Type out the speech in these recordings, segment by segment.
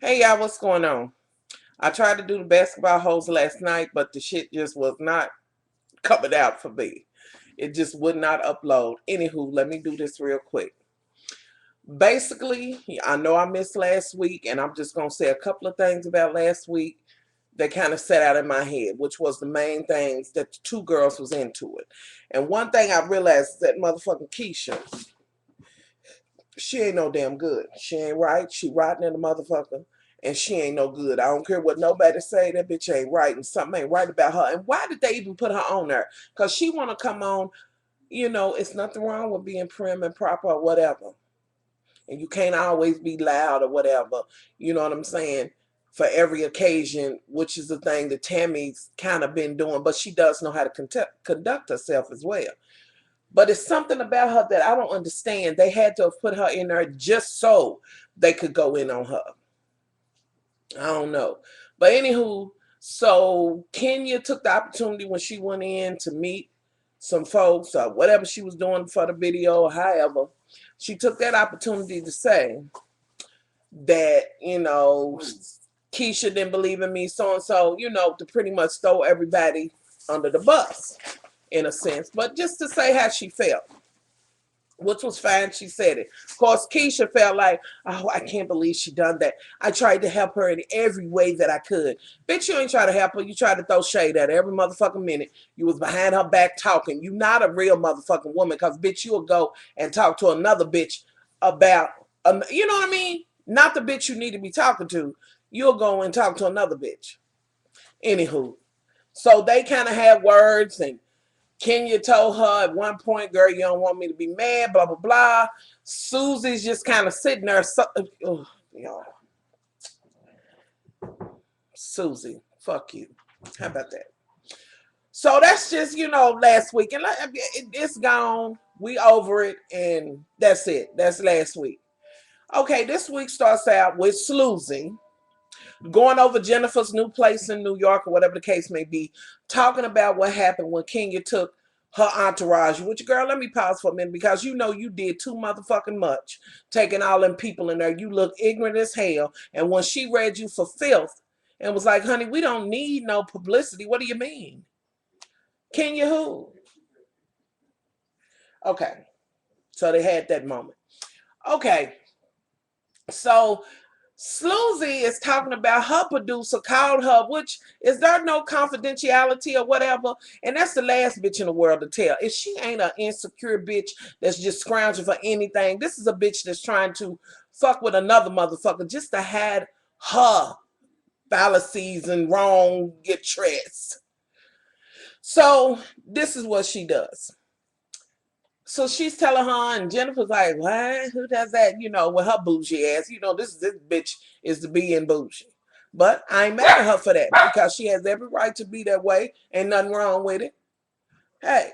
Hey y'all, what's going on? I tried to do the basketball hoes last night, but the shit just was not coming out for me. It just would not upload. Anywho, let me do this real quick. Basically, I know I missed last week, and I'm just going to say a couple of things about last week that kind of set out in my head, which was the main things that the two girls was into it. And one thing I realized is that motherfucking Keisha, she ain't no damn good. She ain't right. She rotten in the motherfucker. And she ain't no good. I don't care what nobody say. That bitch ain't right. And something ain't right about her. And why did they even put her on there? Because she want to come on. You know, it's nothing wrong with being prim and proper or whatever. And you can't always be loud or whatever. You know what I'm saying? For every occasion, which is the thing that Tammy's kind of been doing. But she does know how to conduct herself as well. But it's something about her that I don't understand. They had to have put her in there just so they could go in on her. I don't know. But anywho, so Kenya took the opportunity when she went in to meet some folks or whatever she was doing for the video or however. She took that opportunity to say that, Keisha didn't believe in me, so-and-so, to pretty much throw everybody under the bus in a sense. But just to say how she felt. Which was fine, she said it. Of course, Keisha felt like, oh, I can't believe she done that. I tried to help her in every way that I could. Bitch, you ain't try to help her. You tried to throw shade at her every motherfucking minute. You was behind her back talking. You not a real motherfucking woman because, bitch, you'll go and talk to another bitch about, you know what I mean? Not the bitch you need to be talking to. You'll go and talk to another bitch. Anywho. So they kind of had words and Kenya told her at one point, girl, you don't want me to be mad, blah, blah, blah. Susie's just kind of sitting there. Oh, y'all. Susie, fuck you. How about that? So that's just, last week. And it's gone. We over it. And that's it. That's last week. Okay, this week starts out with Susie going over Jennifer's new place in New York or whatever the case may be, talking about what happened when Kenya took her entourage. Which, girl, let me pause for a minute because you did too motherfucking much taking all them people in there. You look ignorant as hell. And when she read you for filth and was like, honey, we don't need no publicity. What do you mean? Kenya who? Okay. So they had that moment. Okay. So Sluzy is talking about her producer called her, which is there no confidentiality or whatever? And that's the last bitch in the world to tell. If she ain't an insecure bitch that's just scrounging for anything, this is a bitch that's trying to fuck with another motherfucker just to hide her fallacies and wrong get tricks. So this is what she does. So she's telling her, and Jennifer's like, what? Who does that? With her bougie ass. This bitch is to be in bougie. But I ain't mad at her for that because she has every right to be that way. Ain't nothing wrong with it. Hey.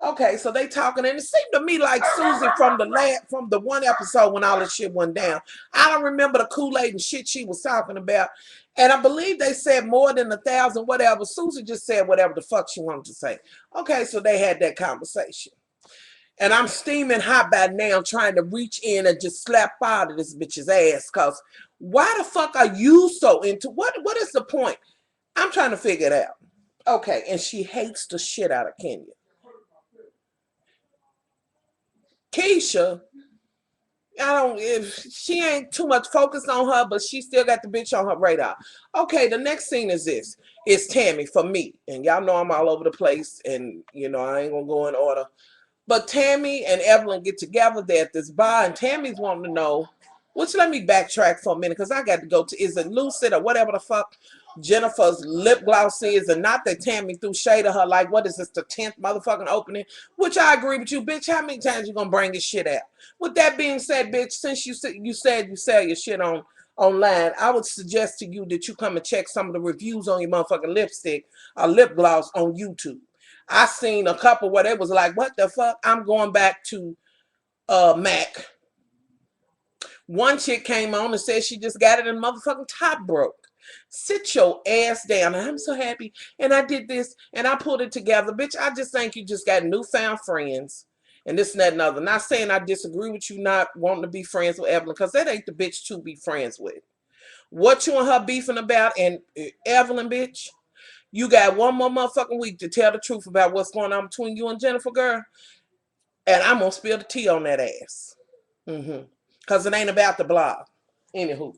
Okay, so they talking, and it seemed to me like Susie from the one episode when all this shit went down. I don't remember the Kool-Aid and shit she was talking about. And I believe they said more than 1,000, whatever. Susie just said whatever the fuck she wanted to say. Okay, so they had that conversation. And I'm steaming hot by now trying to reach in and just slap out of this bitch's ass. Because why the fuck are you so into what is the point? I'm trying to figure it out. Okay, and she hates the shit out of Kenya. Keisha, if she ain't too much focused on her, but she still got the bitch on her radar. Okay, the next scene is this. It's Tammy for me. And y'all know I'm all over the place. And, I ain't going to go in order. But Tammy and Evelyn get together. They're at this bar, and Tammy's wanting to know, which let me backtrack for a minute because I got to go to, is it Lucid or whatever the fuck Jennifer's lip gloss is, and not that Tammy threw shade at her like, what is this, the 10th motherfucking opening? Which I agree with you, bitch. How many times you gonna bring this shit out? With that being said, bitch, since you said you sell your shit online, I would suggest to you that you come and check some of the reviews on your motherfucking lipstick or lip gloss on YouTube. I seen a couple where they was like, what the fuck? I'm going back to Mac. One chick came on and said she just got it and motherfucking top broke. Sit your ass down. And I'm so happy. And I did this and I pulled it together. Bitch, I just think you just got newfound friends. And this and that and other. Not saying I disagree with you not wanting to be friends with Evelyn, because that ain't the bitch to be friends with. What you and her beefing about? And Evelyn, bitch, you got one more motherfucking week to tell the truth about what's going on between you and Jennifer, girl. And I'm gonna spill the tea on that ass. Cause it ain't about the blog. Anywho.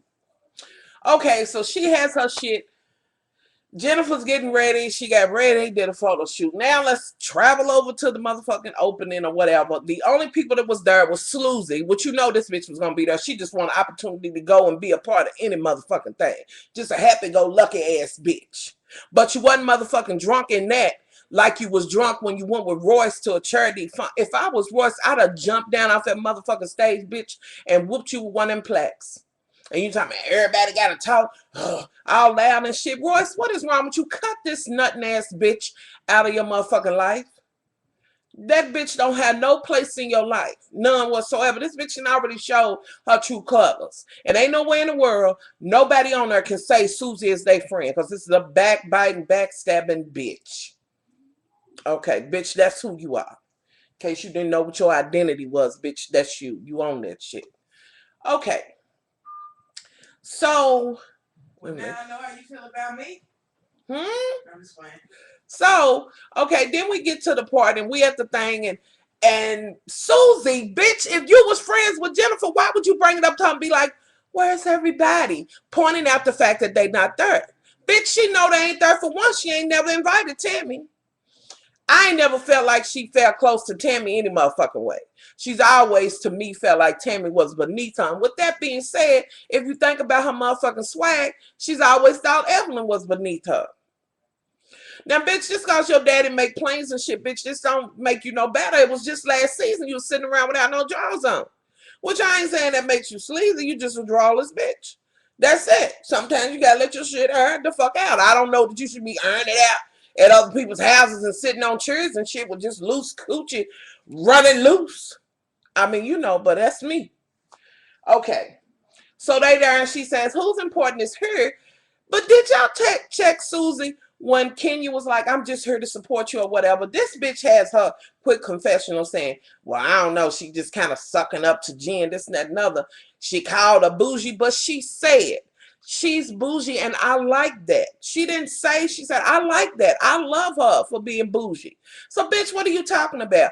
Okay, so she has her shit. Jennifer's getting ready. She got ready, did a photo shoot. Now let's travel over to the motherfucking opening or whatever. The only people that was there was Sloozy, which you know this bitch was gonna be there. She just want an opportunity to go and be a part of any motherfucking thing. Just a happy-go-lucky ass bitch. But you wasn't motherfucking drunk in that like you was drunk when you went with Royce to a charity fund. If I was Royce, I'd have jumped down off that motherfucking stage, bitch, and whooped you with one of them plaques. And you talking about everybody got to talk all loud and shit. Royce, what is wrong with you? Cut this nutting ass bitch out of your motherfucking life. That bitch don't have no place in your life. None whatsoever. This bitch can already show her true colors. And ain't no way in the world nobody on there can say Susie is their friend. Because this is a backbiting, backstabbing bitch. Okay, bitch, that's who you are. In case you didn't know what your identity was, bitch, that's you. You own that shit. Okay. So, now I know how you feel about me. I'm just playing. So, okay, then we get to the part and we at the thing and Susie, bitch, if you was friends with Jennifer, why would you bring it up to her and be like, where's everybody? Pointing out the fact that they not there. Bitch, she know they ain't there for one. She ain't never invited Tammy. I ain't never felt like she felt close to Tammy any motherfucking way. She's always, to me, felt like Tammy was beneath her. And with that being said, if you think about her motherfucking swag, she's always thought Evelyn was beneath her. Now, bitch, just because your daddy make planes and shit, bitch, this don't make you no better. It was just last season you was sitting around without no drawers on. Which I ain't saying that makes you sleazy. You just a drawless bitch. That's it. Sometimes you gotta let your shit earn the fuck out. I don't know that you should be earning it out at other people's houses and sitting on chairs and shit with just loose coochie running loose. I mean, you know, but that's me. Okay. So they there and she says, who's important is her. But did y'all check Susie when Kenya was like, I'm just here to support you or whatever? This bitch has her quick confessional saying, well, I don't know. She just kind of sucking up to Jen, this and that and other. She called her bougie, but she said, she's bougie and I like that. She didn't say, she said, I like that. I love her for being bougie. So, bitch, what are you talking about?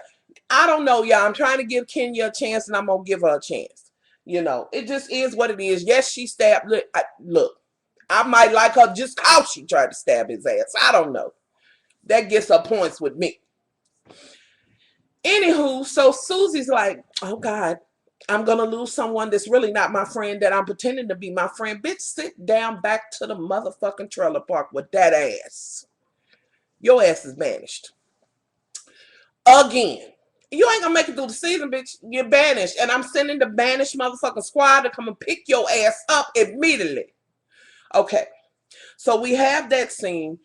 I don't know, y'all. I'm trying to give Kenya a chance and I'm going to give her a chance. You know, it just is what it is. Yes, she stabbed. Look, I might like her just cause she tried to stab his ass. I don't know. That gets her points with me. Anywho, so Susie's like, oh, God. I'm going to lose someone that's really not my friend that I'm pretending to be my friend. Bitch, sit down back to the motherfucking trailer park with that ass. Your ass is banished. Again. You ain't going to make it through the season, bitch. You're banished. And I'm sending the banished motherfucking squad to come and pick your ass up immediately. Okay. So we have that scene.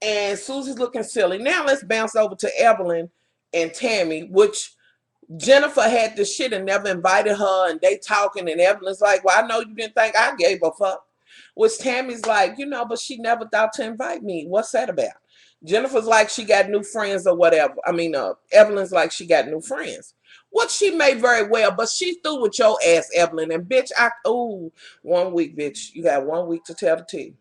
And Susie's looking silly. Now let's bounce over to Evelyn and Tammy, which Jennifer had this shit and never invited her, and they talking, and Evelyn's like, well, I know you didn't think I gave a fuck. Which Tammy's like, you know, but she never thought to invite me. What's that about? Jennifer's like she got new friends or whatever. I mean, Evelyn's like she got new friends. What she may very well, but she threw with your ass, Evelyn. And bitch, 1 week, bitch. You got 1 week to tell the tea.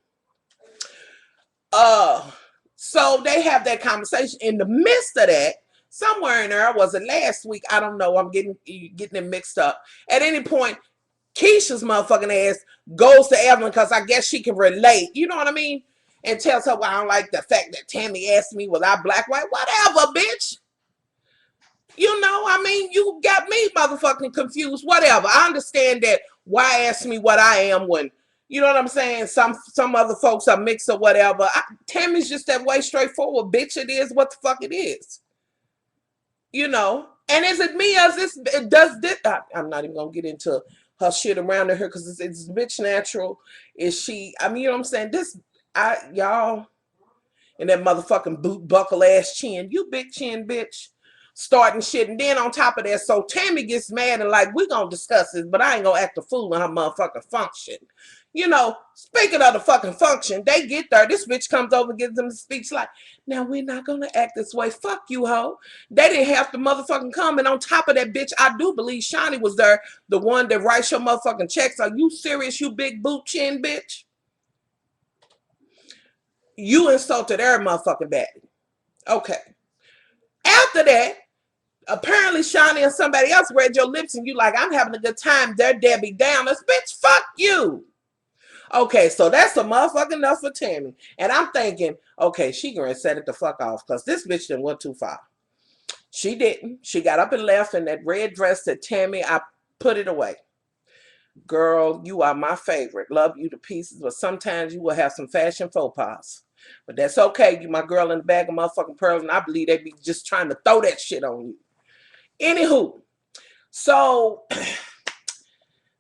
So they have that conversation. In the midst of that, somewhere in there, was it last week? I don't know. I'm getting it mixed up. At any point, Keisha's motherfucking ass goes to Evelyn because I guess she can relate. You know what I mean? And tells her, well, I don't like the fact that Tammy asked me, was I black, white? Whatever, bitch. You know, I mean, you got me motherfucking confused. Whatever. I understand that why ask me what I am when, you know what I'm saying? Some other folks are mixed or whatever. Tammy's just that way straightforward. Bitch, it is what the fuck it is. You know? And is it me as this, does this, I'm not even going to get into her shit around her because it's bitch natural. Is she, I mean, you know what I'm saying? Y'all, and that motherfucking boot buckle ass chin. You big chin, bitch. starting shit. And then on top of that, so Tammy gets mad and like, we gonna discuss this, but I ain't gonna act a fool in her motherfucking function. You know, speaking of the fucking function, they get there. This bitch comes over and gives them a speech like, now we're not gonna act this way. Fuck you, hoe. They didn't have to motherfucking come. And on top of that, bitch, I do believe Shawnee was there, the one that writes your motherfucking checks. Are you serious, you big boot chin bitch? You insulted every motherfucking baddie. Okay. After that, apparently Shawnee or somebody else read your lips and you like, I'm having a good time. They're Debbie Downers. Bitch, fuck you. Okay, so that's a motherfucking enough for Tammy. And I'm thinking, okay, she gonna set it the fuck off because this bitch didn't went too far. She didn't. She got up and left in that red dress that Tammy, I put it away. Girl, you are my favorite. Love you to pieces, but sometimes you will have some fashion faux pas. But that's okay. You my girl in the bag of motherfucking pearls, and I believe they be just trying to throw that shit on you. Anywho, so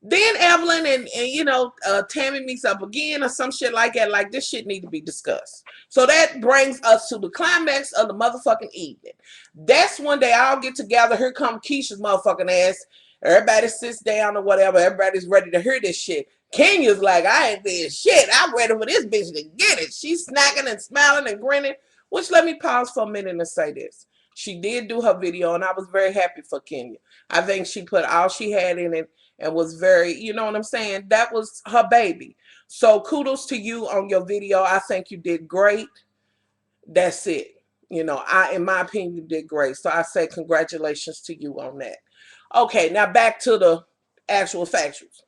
then Evelyn and you know, Tammy meets up again or some shit like that. Like, this shit need to be discussed. So that brings us to the climax of the motherfucking evening. That's when they all get together. Here come Keisha's motherfucking ass. Everybody sits down or whatever. Everybody's ready to hear this shit. Kenya's like, I ain't saying shit. I'm ready for this bitch to get it. She's snacking and smiling and grinning. Which, let me pause for a minute and say this. She did do her video, and I was very happy for Kenya. I think she put all she had in it and was very, you know what I'm saying? That was her baby. So kudos to you on your video. I think you did great. That's it. You know, in my opinion, you did great. So I say congratulations to you on that. Okay, now back to the actual factuals.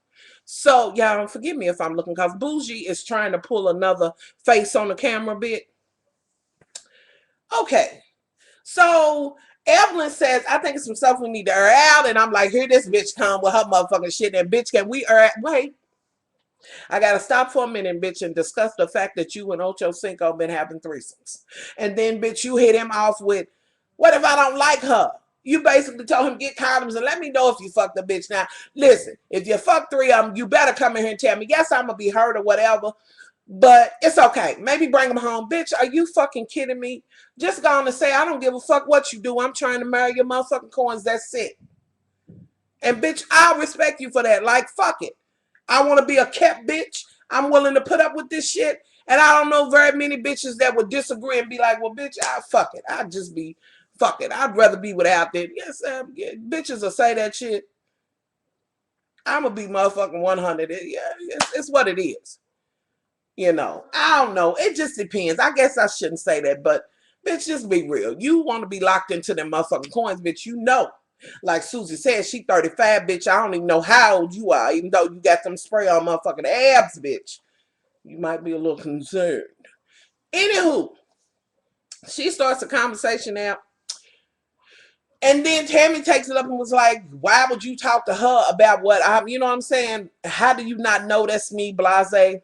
So, y'all, forgive me if I'm looking, because Bougie is trying to pull another face on the camera bit. Okay. So Evelyn says, I think it's some stuff we need to air out. And I'm like, here this bitch come with her motherfucking shit. And bitch, can we air out? Wait. I got to stop for a minute, bitch, and discuss the fact that you and Ocho Cinco been having threesomes. And then, bitch, you hit him off with, what if I don't like her? You basically told him, get condoms and let me know if you fuck the bitch. Now, listen, if you fuck three of them, you better come in here and tell me, yes, I'm going to be hurt or whatever. But it's okay. Maybe bring them home. Bitch, are you fucking kidding me? Just go on and say, I don't give a fuck what you do. I'm trying to marry your motherfucking coins. That's it. And bitch, I'll respect you for that. Like, fuck it. I want to be a kept bitch. I'm willing to put up with this shit. And I don't know very many bitches that would disagree and be like, well, bitch, fuck it. I'd just be, fuck it. I'd rather be without that. Yes, bitches will say that shit. I'm going to be motherfucking 100. Yeah, it's what it is. You know, I don't know. It just depends. I guess I shouldn't say that, but bitch, just be real. You want to be locked into them motherfucking coins, bitch, you know. Like Susie said, she 35, bitch. I don't even know how old you are, even though you got them spray on motherfucking abs, bitch. You might be a little concerned. Anywho, she starts a conversation out. And then Tammy takes it up and was like, why would you talk to her about what I'm, you know what I'm saying? How do you not know that's me, blase?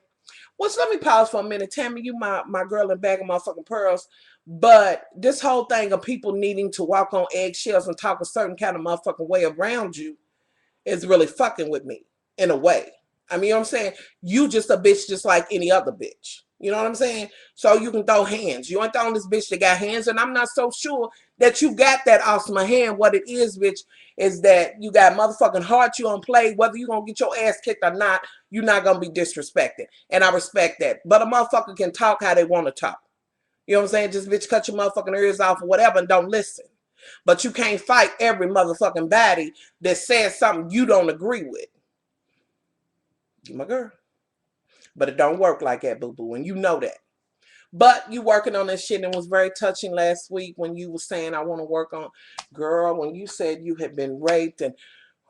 Which, let me pause for a minute. Tammy, you my girl in bag of motherfucking pearls. But this whole thing of people needing to walk on eggshells and talk a certain kind of motherfucking way around you is really fucking with me in a way. I mean, you know what I'm saying? You just a bitch just like any other bitch. You know what I'm saying? So you can throw hands. You ain't the only bitch that got hands, and I'm not so sure that you got that awesome hand. What it is, bitch, is that you got motherfucking heart you on play. Whether you gonna get your ass kicked or not, you're not gonna be disrespected. And I respect that. But a motherfucker can talk how they want to talk. You know what I'm saying? Just bitch cut your motherfucking ears off or whatever and don't listen. But you can't fight every motherfucking body that says something you don't agree with. You my girl. But it don't work like that, boo-boo, and you know that. But you working on this shit, and it was very touching last week when you were saying, I want to work on, girl, when you said you had been raped, and,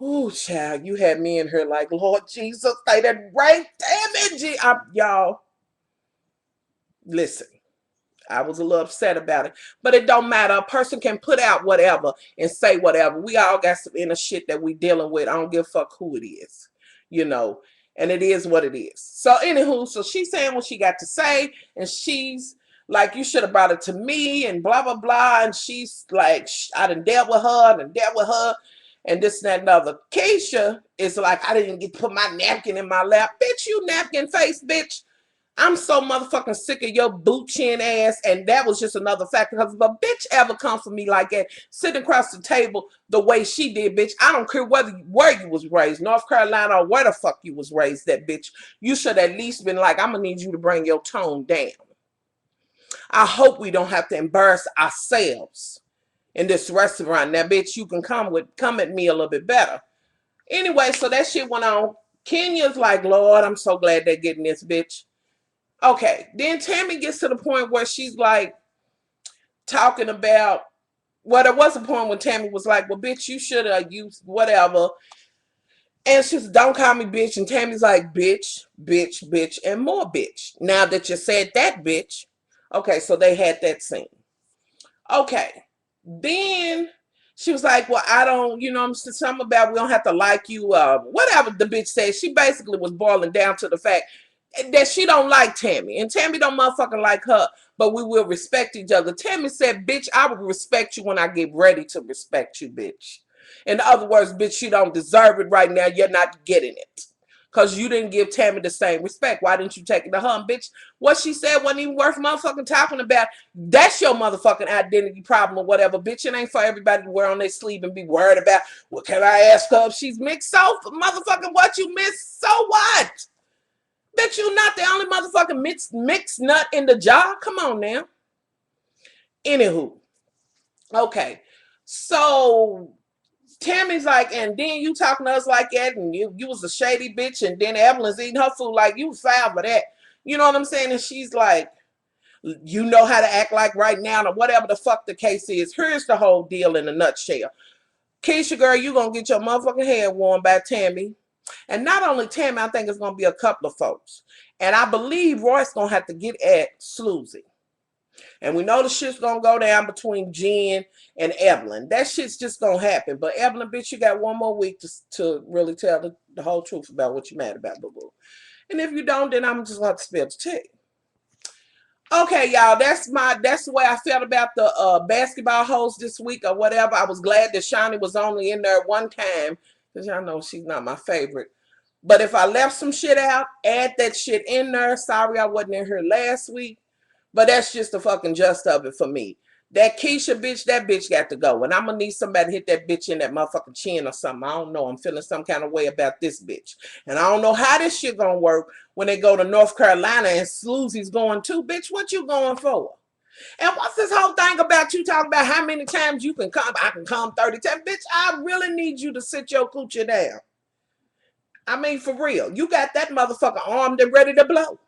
oh, child, you had me in here like, Lord Jesus, they done raped, damn it, y'all, listen. I was a little upset about it, but it don't matter. A person can put out whatever and say whatever. We all got some inner shit that we dealing with. I don't give a fuck who it is, you know, and it is what it is. So anywho, so she's saying what she got to say, and she's like, you should have brought it to me and blah, blah, blah. And she's like, I done dealt with her and this, and that, and other. Keisha is like, I didn't get to put my napkin in my lap. Bitch, you napkin face, bitch. I'm so motherfucking sick of your boot chin ass, and that was just another factor. Because if a bitch ever comes for me like that, sitting across the table the way she did, bitch, I don't care where you was raised, North Carolina or where the fuck you was raised, that bitch, you should at least been like, I'm gonna need you to bring your tone down. I hope we don't have to embarrass ourselves in this restaurant. Now, bitch, you can come at me a little bit better. Anyway, so that shit went on. Kenya's like, Lord, I'm so glad they're getting this, bitch. Okay, then Tammy gets to the point where she's like talking about, well, there was a point when Tammy was like, well, bitch, you should have used whatever. And she's, don't call me bitch. And Tammy's like, bitch, bitch, bitch, and more bitch. Now that you said that, bitch. Okay, so they had that scene. Okay, then she was like, well, I don't, you know, something about we don't have to like you, whatever the bitch said. She basically was boiling down to the fact that she don't like Tammy, and Tammy don't motherfucking like her, but we will respect each other. Tammy said, bitch, I will respect you when I get ready to respect you, bitch. In other words, bitch, you don't deserve it right now. You're not getting it. Because you didn't give Tammy the same respect. Why didn't you take it to her? And bitch, what she said wasn't even worth motherfucking talking about. That's your motherfucking identity problem or whatever. Bitch, it ain't for everybody to wear on their sleeve and be worried about, well, can I ask her if she's mixed? So, motherfucking what you missed? So what? Bitch, you not the only motherfucking mixed nut in the jar. Come on now. Anywho. Okay. So Tammy's like, and then you talking to us like that, and you was a shady bitch, and then Evelyn's eating her food like you foul for that. You know what I'm saying? And she's like, you know how to act like right now, or whatever the fuck the case is. Here's the whole deal in a nutshell. Keisha, girl, you gonna get your motherfucking head worn by Tammy. And not only Tammy, I think it's gonna be a couple of folks. And I believe Roy's gonna have to get at Sloozy. And we know the shit's gonna go down between Jen and Evelyn. That shit's just gonna happen. But Evelyn, bitch, you got one more week to really tell the whole truth about what you're mad about, boo-boo. And if you don't, then I'm just gonna have to spill the tea. Okay, y'all, that's the way I felt about the basketball host this week or whatever. I was glad that Shawnee was only in there one time, because y'all know she's not my favorite. But if I left some shit out, add that shit in there. Sorry I wasn't in here last week. But that's just the fucking gist of it for me. That Keisha bitch, that bitch got to go. And I'm going to need somebody to hit that bitch in that motherfucking chin or something. I don't know. I'm feeling some kind of way about this bitch. And I don't know how this shit going to work when they go to North Carolina and Sloozy's going too. Bitch, what you going for? And what's this whole thing about you talking about how many times you can come? I can come 30 times. Bitch, I really need you to sit your coochie down. I mean, for real. You got that motherfucker armed and ready to blow.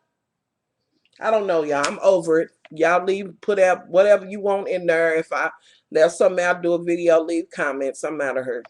I don't know, y'all. I'm over it. Y'all put out whatever you want in there. If I left something out, do a video, leave comments. I'm out of here.